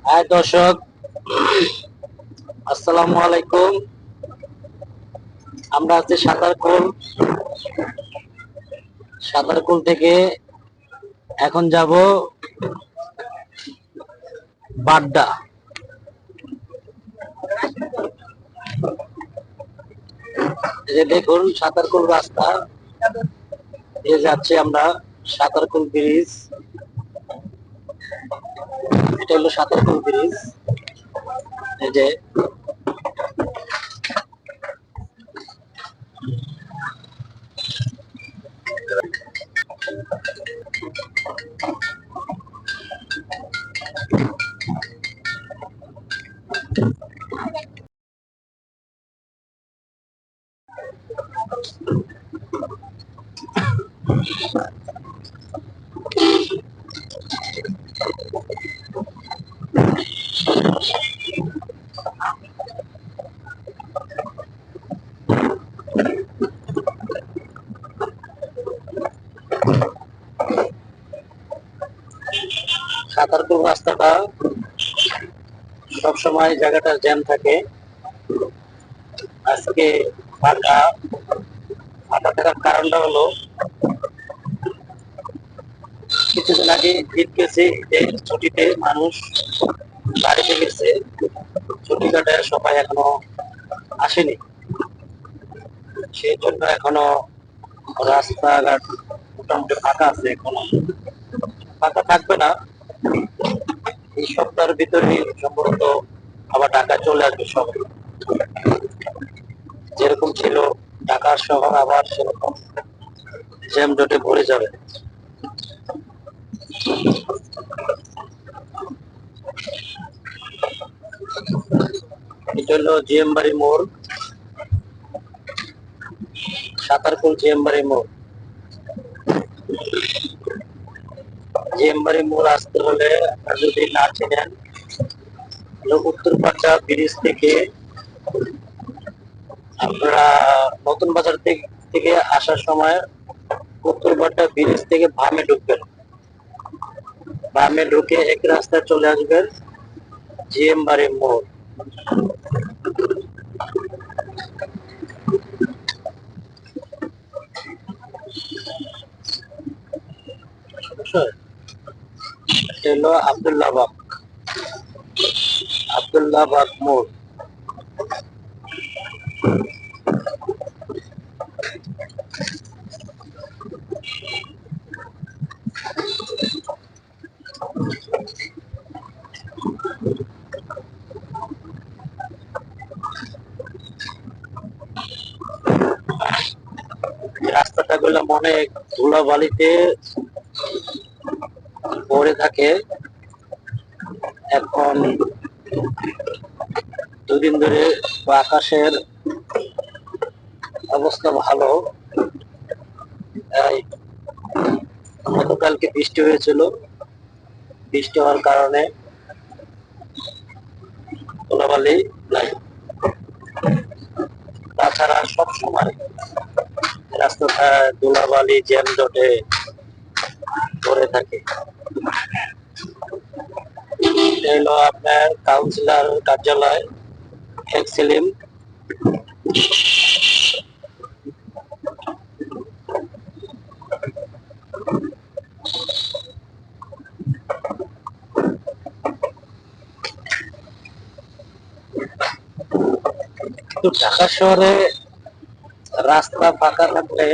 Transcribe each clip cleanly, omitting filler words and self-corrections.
High দর্শক, আসসালামু আলাইকুম। আমরা আছি সাতারকুল থেকে এখন যাব বাড্ডা। এই যে দেখুন সাতারকুল রাস্তা দিয়ে যাচ্ছে আমরা। সাতারকুল ব্রিজ, এটা হলো সাতারকুল ব্রিজ। এই যে সাতারকুল রাস্তাটা সবসময় জায়গাটা জ্যাম থাকে। আজকে ফাঁকা ফাঁকা থাকার কারণটা হলো কিছুদিন আগে ঈদ গেছে, ঈদের ছুটিতে মানুষ বাড়িতে গেছে, ছুটি কাটায় সবাই এখনো আসেনি। সেই জন্য এখনো রাস্তাঘাট মোটামুটি ফাঁকা আছে। এখনো ফাঁকা থাকবে না, এই সপ্তাহের ভিতরে সম্ভবত আবার ঢাকা চলে আসবে সবাই। যেরকম ছিল ঢাকার শহর আবার সেরকম জ্যামজটে ভরে যাবে। এটা হলো জিএম বাড়ি মোড়, সাতারকুল জিএম বাড়ি মোড়। জিএম বাড়ি মোড় আসতে হলে যদি না চেনেন, উত্তরপাড়া ব্রিজ থেকে আপনারা নতুন বাজার থেকে আসার সময় উত্তরপাড়া ব্রিজ থেকে বামে ঢুকবেন। বামে ঢুকে এক রাস্তায় চলে আসবেন জিএম বাড়ি মোড়। হলো আব্দুল্লাহবাগ মোড়। রাস্তাটা গুলো অনেক ধুলাবালিতে ভরে থাকে। এখন দুদিন ধরে আকাশের অবস্থা ভালো। গতকালকে বৃষ্টি হয়েছিল, বৃষ্টি হওয়ার কারণে ধুলাবালি নাই। তাছাড়া সবসময় রাস্তাটা ধুলাবালি জ্যাম জটে ভরে থাকে। এলো আপনার কাউন্সিলর কার্যালয়, শেখ সেলিম। তো ঢাকা শহরে রাস্তা ফাঁকা থাকলে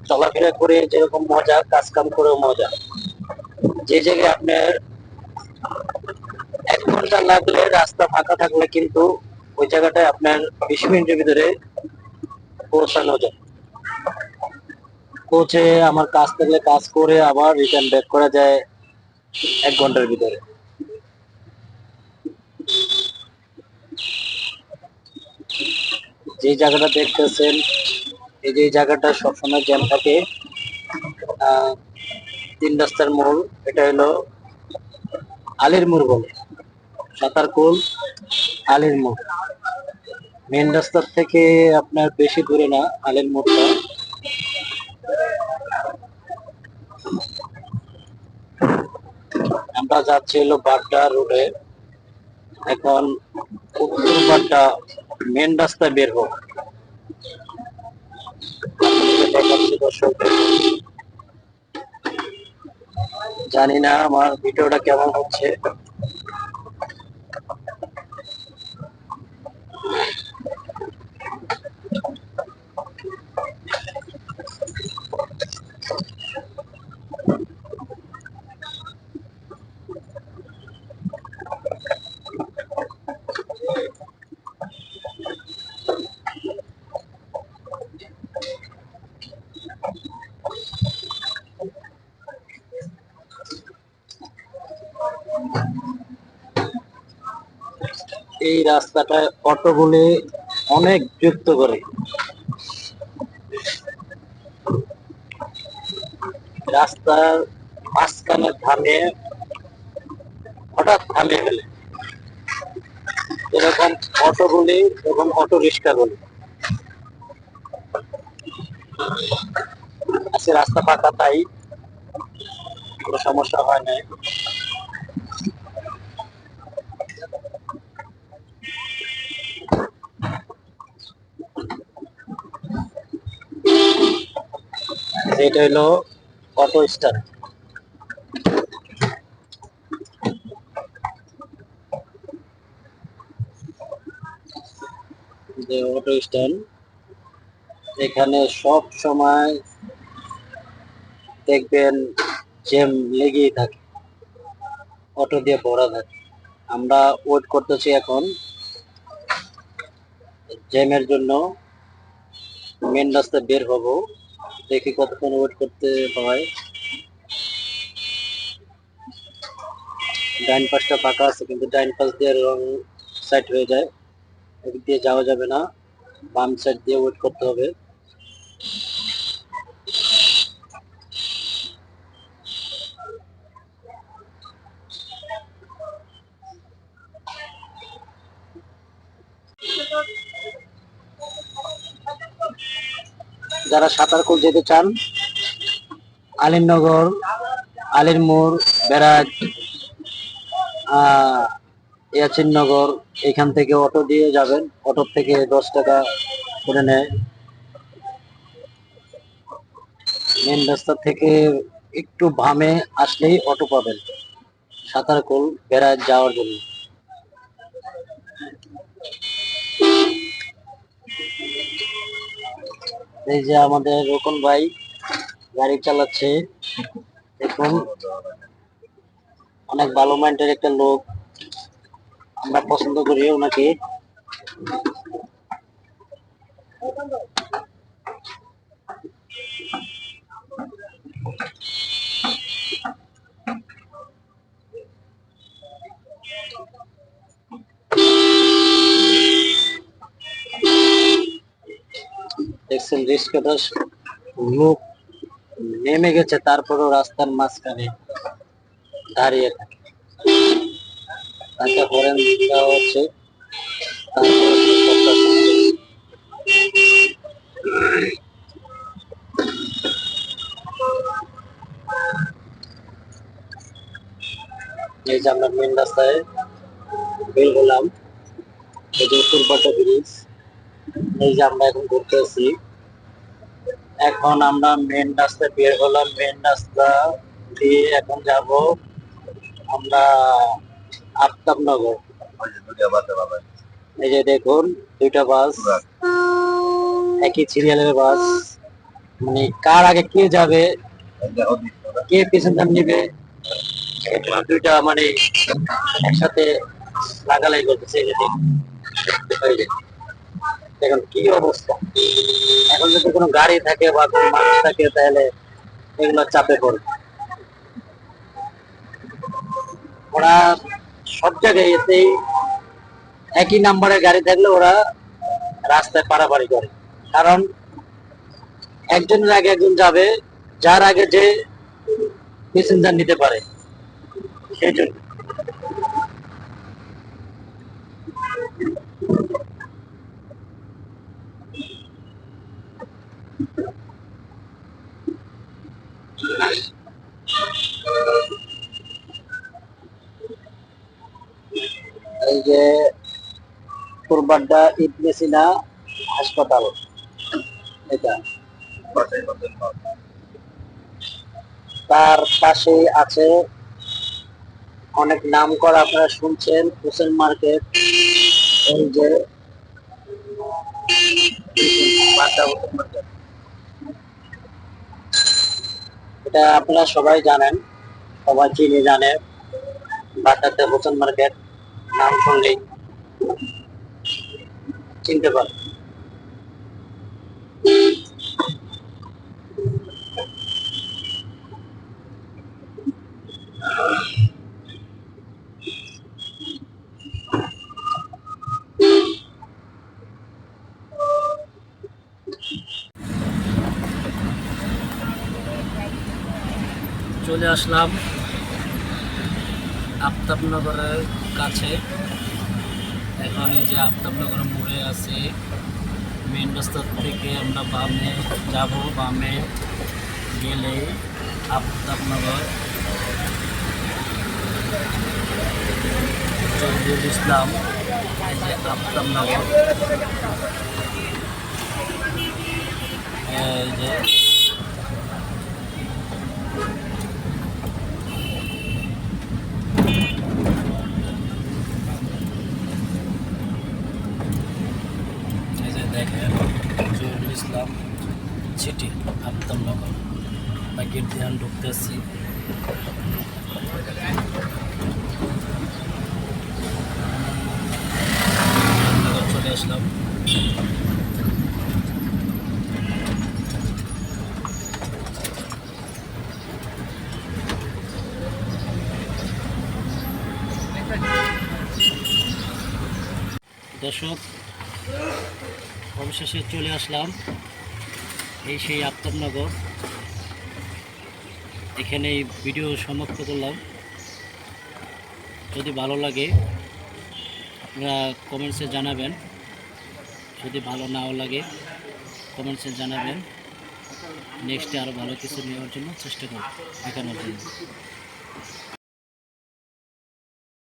চলাফেরা করে যেরকম মজা, কাজ কাম করেও মজা। যে জায়গায় আপনার 1 ঘন্টা লাগলে রাস্তা ফাঁকা থাকলে কিন্তু ওই জায়গাটায় আপনার 20 মিনিটের ভিতরে পৌঁছানো যায়। পৌঁছে আমার কাজ থাকলে কাজ করে আবার রিটার্ন ব্যাক করা যায় 1 ঘন্টার ভিতরে। যে জায়গাটা দেখতেছেন, এই যে জায়গাটা সবসময় জ্যাম থাকে, 3 রাস্তার মোড়। এটা হলো আলীর মোড় বলে, সাতারকুল আলীর মোড়। মেন রাস্তার থেকে আপনার বেশি দূরে না আলীর মোড়টা। আমরা যাচ্ছি হলো বাড্ডা রোডে। এখন উত্তরপাড়টা মেন রাস্তায় বের হোক, দেখাচ্ছি দর্শক। জানি না আমার ভিডিওটা কেমন হচ্ছে। এই রাস্তাটায় অটোগুলি অনেক যুক্ত করে, রাস্তার মাঝখানে থামে, হঠাৎ থামিয়ে ফেলে, এরকম অটোগুলি এবং অটো রিক্সাগুলি। আজকে রাস্তা পাকা, তাই কোনো সমস্যা হয় নাই। এটা হলো অটো স্ট্যান্ড। যে অটো স্ট্যান্ড, এখানে সব সময় দেখবেন জ্যাম লেগেই থাকে, অটো দিয়ে ভরা থাকে। আমরা ওয়েট করতেছি এখন জ্যামের জন্য, মেন রাস্তায় বের হব, দেখি কতক্ষণ ওয়েট করতে হয়। ডাইন পাশটা ফাঁকা আছে, কিন্তু ডাইন পাশ দিয়ে রং সাইড হয়ে যায়, ওদিক দিয়ে যাওয়া যাবে না, বাম সাইড দিয়ে ওয়েট করতে হবে। যারা সাঁতারকুল যেতে চান, আলীনগর, আলীর মোড়, ব্যারাজ, ইয়াছিননগর, এখান থেকে অটো দিয়ে যাবেন, অটো থেকে 10 টাকা করে নেয়। মেন রাস্তা থেকে একটু বামে আসলেই অটো পাবেন সাঁতারকুল ব্যারাজ যাওয়ার জন্য। এই যে আমাদের রোকন ভাই গাড়ি চালাচ্ছে, দেখুন অনেক ভালো মাইন্ডের একটা লোক, আমরা পছন্দ করি ওনাকে। দেখছেন রিস্কাটা লোক নেমে গেছে, তারপরও রাস্তার মাঝখানে দাঁড়িয়ে থাকে, তাকে হরেন দেওয়া হচ্ছে, তারপরে সে করতেছে। এই যে আমরা মেন রাস্তায় বের হলাম, এই যে উত্তরপাটা ব্রিজ, এই যে আমরা এখন ঘুরতে আছি। এখন আমরা মেন রাস্তায় বের হলাম, মেন রাস্তা দিয়ে এখন যাব আমরা আফতাবনগর। এই যে দেখুন দুইটা বাস, একই সিরিয়ালের বাস, মানে কার আগে কে যাবে, কে পেছন দাম নিবে, দুইটা মানে একসাথে লাগালাই করতেছে। এই যে দেখুন, এই যে দেখুন কি অবস্থা। এখন যদি কোনো গাড়ি থাকে বা কোনো মানুষ থাকে, তাহলে এগুলো চাপে পড়বে। ওরা সব জায়গায় এতেই একই নাম্বারের গাড়ি থাকলে ওরা রাস্তায় পারাপারি করে, কারণ একজনের আগে একজন যাবে, যার আগে যে প্যাসেঞ্জার নিতে পারে, সেই জন্য। এই যে পূর্বাড্ডা ইবনে সিনা হাসপাতাল, এটা তার পাশে আছে অনেক নাম করা, আপনারা শুনছেন, হোসেন মার্কেট। এই যে বাড্ডা হোসেন মার্কেট, এটা আপনারা সবাই জানেন, সবাই চিনে জানে। বাড্ডাতে হোসেন মার্কেট নাম শুনলেই চিনতে পারে। চলে আসলাম আফতাবনগরের কাছে। এখন এই যে আফতাবনগর মোড়ে আছে, মেন রাস্তা থেকে আমরা বামে যাব, বামে গেলে আফতাবনগর জহিরুল ইসলাম, এই যে আফতাবনগর, এই যে দেখেন জহিরুল ইসলাম সিটি আফতাবনগর। বাকির ধ্যান ঢুকতেছি। চলে আসলাম। দর্শক, অবশেষে চলে আসলাম এই সেই আফতাবনগর। এখানে ভিডিও সমাপ্ত করলাম। যদি ভালো লাগে আপনারা কমেন্টসে জানাবেন, যদি ভালো নাও লাগে কমেন্টসে জানাবেন। নেক্সটে আরও ভালো কিছু নেওয়ার জন্য চেষ্টা করব, দেখানোর জন্য।